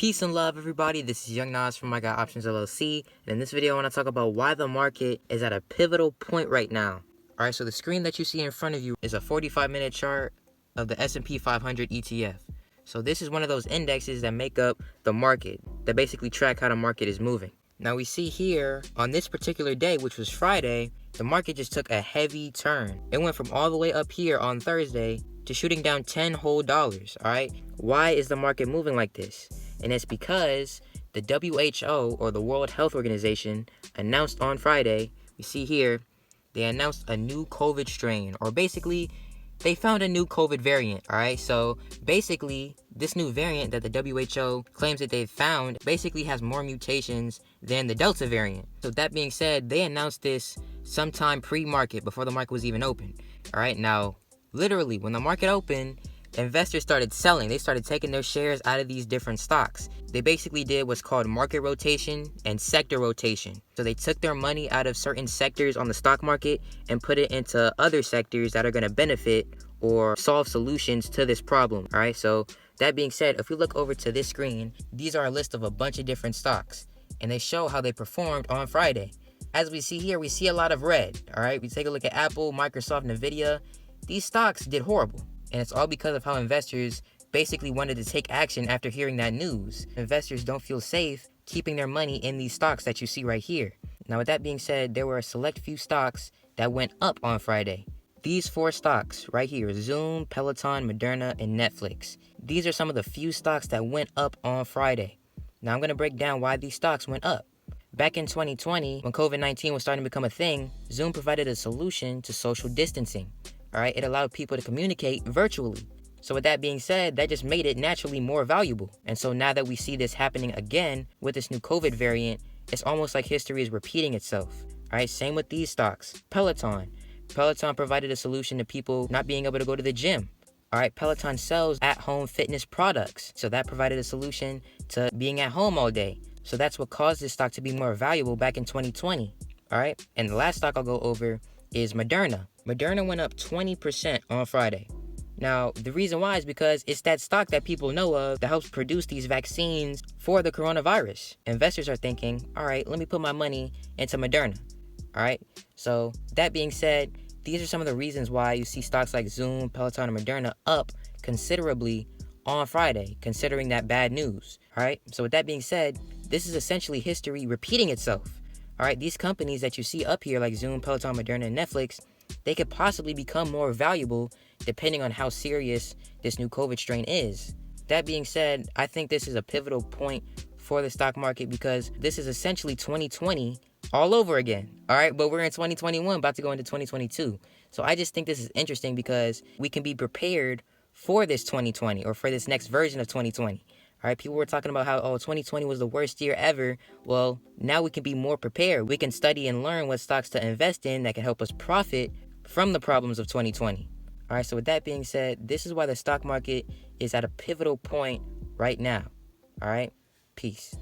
Peace and love, everybody. This is Young Nas from iGotOptions LLC, and in this video I want to talk about why the market is at a pivotal point right now. Alright, so the screen that you see in front of you is a 45-minute chart of the S&P 500 ETF. So this is one of those indexes that make up the market, that basically track how the market is moving. Now we see here, on this particular day, which was Friday, the market just took a heavy turn. It went from all the way up here on Thursday to shooting down $10 whole. Alright, why is the market moving like this? And it's because the WHO, or the World Health Organization, announced on Friday, we see here, they announced a new COVID strain, or basically, they found a new COVID variant, alright? So basically, this new variant that the WHO claims that they've found basically has more mutations than the Delta variant. So that being said, they announced this sometime pre-market, before the market was even open. Alright, now, literally, when the market opened, investors started selling. They started taking their shares out of these different stocks. They basically did what's called market rotation and sector rotation. So they took their money out of certain sectors on the stock market and put it into other sectors that are going to benefit or solve solutions to this problem. All right, so that being said, if we look over to this screen, these are a list of a bunch of different stocks, and they show how they performed on Friday. As we see here, we see a lot of red. All right, we take a look at Apple, Microsoft, Nvidia. These stocks did horrible. And it's all because of how investors basically wanted to take action after hearing that news. Investors don't feel safe keeping their money in these stocks that you see right here. Now, with that being said, there were a select few stocks that went up on Friday. These 4 stocks right here, Zoom, Peloton, Moderna, and Netflix. These are some of the few stocks that went up on Friday. Now, I'm going to break down why these stocks went up. Back in 2020, when COVID-19 was starting to become a thing, Zoom provided a solution to social distancing. All right, it allowed people to communicate virtually. So with that being said, that just made it naturally more valuable. And so now that we see this happening again with this new COVID variant, it's almost like history is repeating itself. All right, same with these stocks. Peloton. Peloton provided a solution to people not being able to go to the gym. All right, Peloton sells at-home fitness products. So that provided a solution to being at home all day. So that's what caused this stock to be more valuable back in 2020. All right, and the last stock I'll go over is Moderna. Moderna went up 20% on Friday. Now, the reason why is because it's that stock that people know of that helps produce these vaccines for the coronavirus. Investors are thinking, all right, let me put my money into Moderna. All right, so that being said, these are some of the reasons why you see stocks like Zoom, Peloton, and Moderna up considerably on Friday, considering that bad news. All right, so with that being said, this is essentially history repeating itself. All right, these companies that you see up here like Zoom, Peloton, Moderna, and Netflix, they could possibly become more valuable depending on how serious this new COVID strain is. That being said, I think this is a pivotal point for the stock market because this is essentially 2020 all over again. All right, but we're in 2021, about to go into 2022. So I just think this is interesting because we can be prepared for this 2020 or for this next version of 2020. All right, people were talking about how, 2020 was the worst year ever. Well, now we can be more prepared. We can study and learn what stocks to invest in that can help us profit from the problems of 2020. All right, so with that being said, this is why the stock market is at a pivotal point right now. All right, peace.